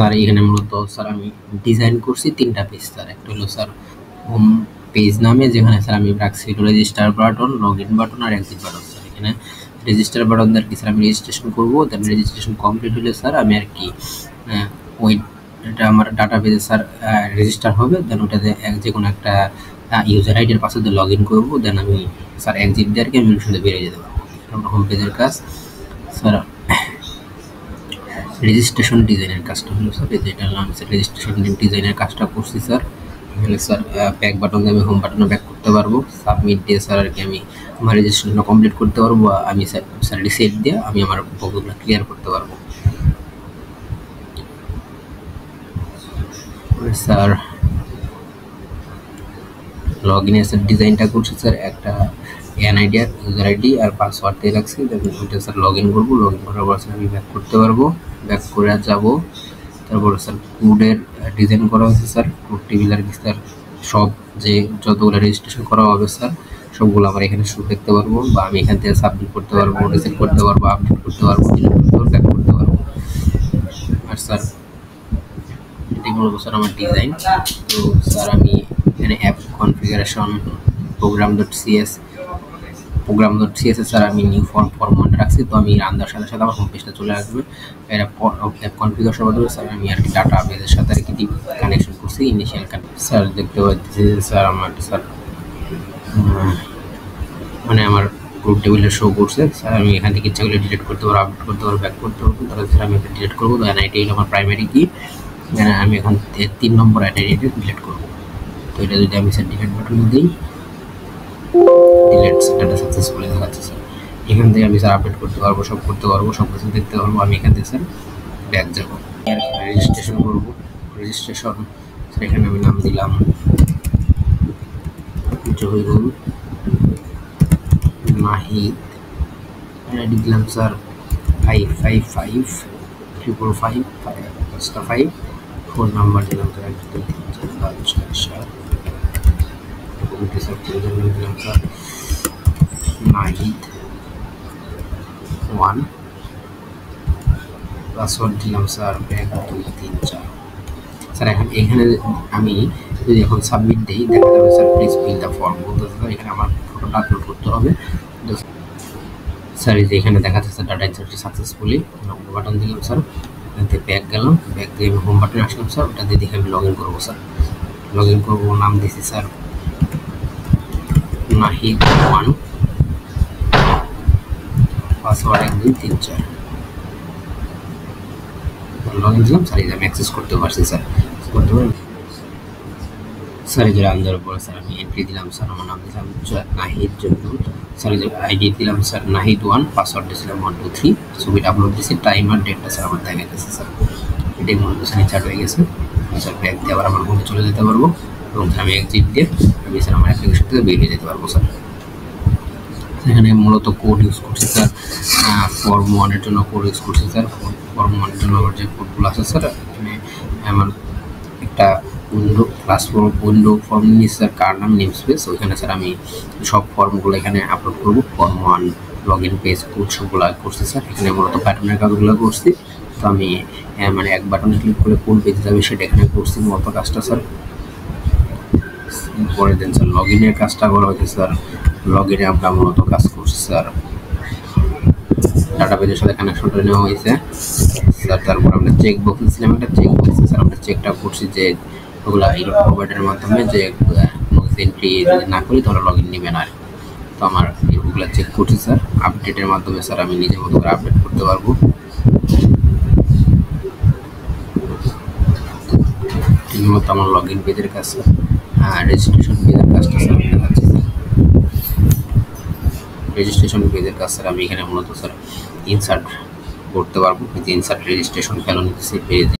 আর এখানে মূলত স্যার আমি ডিজাইন করছি 3টা পেজ স্যার। একটা হলো স্যার হোম পেজ নামে, যেখানে স্যার আমি রাখছি রেজিস্টার বাটন, লগইন বাটন আর এক্সিট বাটন স্যার। এখানে রেজিস্টার বাটন দিয়ে আর কি স্যার আমি রেজিস্ট্রেশন করবো। দেন রেজিস্ট্রেশন কমপ্লিট হলে স্যার আমি আর কি ওই এটা আমার ডাটাবেজে স্যার রেজিস্টার হবে। দেন ওটাতে যে কোনো একটা ইউজার আইডির পাসওয়ার্ড দিয়ে লগ ইন করবো। দেন আমি স্যার এক্সিট দিয়ে আর কি আমি শুধু বেরিয়ে যেতে পারবো। হোম পেজের কাজ স্যার। রেজিস্ট্রেশন ডিজাইনের কাজটা হলো স্যার, যেটা আমি স্যার রেজিস্ট্রেশন ডিজাইনের কাজটা করছি স্যার। এখানে স্যার ব্যাক বাটন দিয়ে আমি হোম বাটনে ব্যাক করতে পারবো। সাবমিট দিয়ে স্যার আর কি আমি আমার রেজিস্ট্রেশনটা কমপ্লিট করতে পারবো। আমি স্যার রিসেট দিয়ে আমি আমার বক্সগুলো ক্লিয়ার করতে পারবো স্যার। লগ ইনের স্যার ডিজাইনটা করছি স্যার, একটা এনআইডি আর ইউজার আইডি আর পাসওয়ার্ড দিয়ে রাখছি। ওইটা স্যার লগ ইন করবো। লগ ইন করার পর স্যার আমি ব্যাক করতে পারবো, ব্যাক করে যাবো। তারপর স্যার কোডের ডিজাইন করা হয়েছে স্যার, কোড টেবিল আর কি স্যার। সব যে যতগুলো রেজিস্ট্রেশন করা হবে স্যার সবগুলো আমার এখানে শুরু দেখতে পারবো, বা আমি এখান থেকে সাবমিট করতে পারবো, রিসেট করতে পারবো, আপডেট করতে পারবো, ডিলিট করতে পারবো, ব্যাক করতে পারবো। আর স্যার এটাই মূলত স্যার আমার ডিজাইন। তো স্যার আমি এখানে অ্যাপ কনফিগারেশন program.cs স্যার আমি নিউ ফর্ম রাখছি। তো আমি রান দেওয়ার সাথে সাথে আমার হোম পেজটা চলে আসবে। এর অ্যাপ কনফিগারেশন বলতে স্যার আমি আর কি ডাটা বেজের সাথে আর কি কানেকশন করছি, ইনিশিয়াল স্যার দেখতে পাচ্ছি স্যার আমার স্যার মানে আমার গ্রুপ টেবিলে শো করছে স্যার। আমি এখান থেকে ইচ্ছা করলে ডিলিট করতে পারবো, আপডেট করতে পারবো, ব্যাক করতে পারবো। তাহলে স্যার আমি এটা ডিলিট করবো। তো এনআইডি হলো আমার প্রাইমারি কি, আমি এখন 3 নম্বর এনআইডিটা ডিলিট করবো। তো এটা যদি আমি স্যার ডিলিট বাটন দিই, ডিলিট ডাটা সাকসেসফুলি দেখাচ্ছে স্যার। এখান থেকে আমি স্যার আপডেট করতে পারবো, সব করতে পারবো, সব কিছু দেখতে পারবো। আমি এখান থেকে স্যার ব্যাক যাবো, রেজিস্ট্রেশন করবো। রেজিস্ট্রেশন স্যার এখানে আমি নাম দিলাম জহিরুল নাহিদ, আইডি দিলাম স্যার 5555555, ফোন নাম্বার দিলাম স্যার 1234567, দিলাম স্যার নাহিদ 1, পাসওয়ার্ড দিলাম স্যার 1234 স্যার। এখন এখানে আমি যদি এখন সাবমিট দিই, দেখা যাবে sir please fill the form বলতেছে স্যার। এখানে আমার ফটোটা আপলোড করতে হবে স্যার। এই যে এখানে দেখাচ্ছে sir data insert successfully, button দিলাম স্যার। এখান থেকে ব্যাক গেলাম, ব্যাক দিয়ে হোম বাটনে আসলাম স্যার। ওটা দিয়ে দেখে আমি লগ ইন করবো স্যার। লগ ইন করবো, নাম দিছি sir Nahid 1, password 1234, log in দিলাম স্যার। এই যে আমি অ্যাক্সেস করতে পারছি স্যার, করতে পারি স্যার। এই যে রান দেওয়ার পরে স্যার আমি এন্ট্রি দিলাম স্যার, আমার নাম দিলাম নাহিদ জহিরুল স্যার। এই যে আইডি দিলাম স্যার নাহিদ 1, পাসওয়ার্ড দিয়েছিলাম 123, ছবিটা আপলোড দিয়েছি, টাইম আর ডেটটা স্যার আমার দেখা গেছে স্যার। এটাই মূলত স্যার চার্ট হয়ে গেছে স্যার। ব্যাক দিয়ে আবার আমার হোমে চলে যেতে পারবো, এবং আমি এক্সিট দিয়ে আমি স্যার আমার অ্যাপ্লিকেশন থেকে বেরিয়ে যেতে পারবো স্যার। এখানে মূলত কোড ইউজ করছি স্যার, ফর্ম 1 এর জন্য কোড ইউজ করছি স্যার। ফর্ম 1 এর জন্য আমার যে কোডগুলো আছে স্যার, এখানে আমার একটা উইন্ডো ফর্ম নিয়ে স্যার, কার নাম নেম স্পেস, ওইখানে স্যার আমি সব ফর্মগুলো এখানে আপলোড করবো। Form 1 log in page code সবগুলো করছি স্যার। এখানে মূলত প্যাটার্নের কাজগুলো করছি। তো আমি মানে এক বাটনে ক্লিক করে কোন পেজে যাবে সেটা এখানে করছি মূলত কাজটা স্যার। পরে দেন স্যার লগ ইনের কাজটা করা হয়েছে স্যার। লগ ইনে আমরা মূলত কাজ করছি স্যার, ডাটাবেজের সাথে কানেকশনটা নেওয়া হয়েছে স্যার। তারপর আমরা চেক বক্স দিয়েছিলাম, একটা চেক বক্স স্যার আমরা চেকটা করছি যে ওগুলা ইরোড প্রোভাইডারের মাধ্যমে যে এন্ট্রি যদি না করি তাহলে লগ ইন নেবে না। তো আমার ওগুলো চেক করছি স্যার। আপডেটের মাধ্যমে স্যার আমি নিজের মতো করে আপডেট করতে পারবো। ঠিকমতো আমার লগ ইন পেজের কাজ স্যার, রেজিস্ট্রেশন পেজের কাজটা স্যার দেখাচ্ছি স্যার। রেজিস্ট্রেশন পেজের কাজ স্যার আমি এখানে মূলত স্যার ইনসার্ট করতে পারবো। ইনসার্ট রেজিস্ট্রেশন ফেলো নিতেছি পেজ।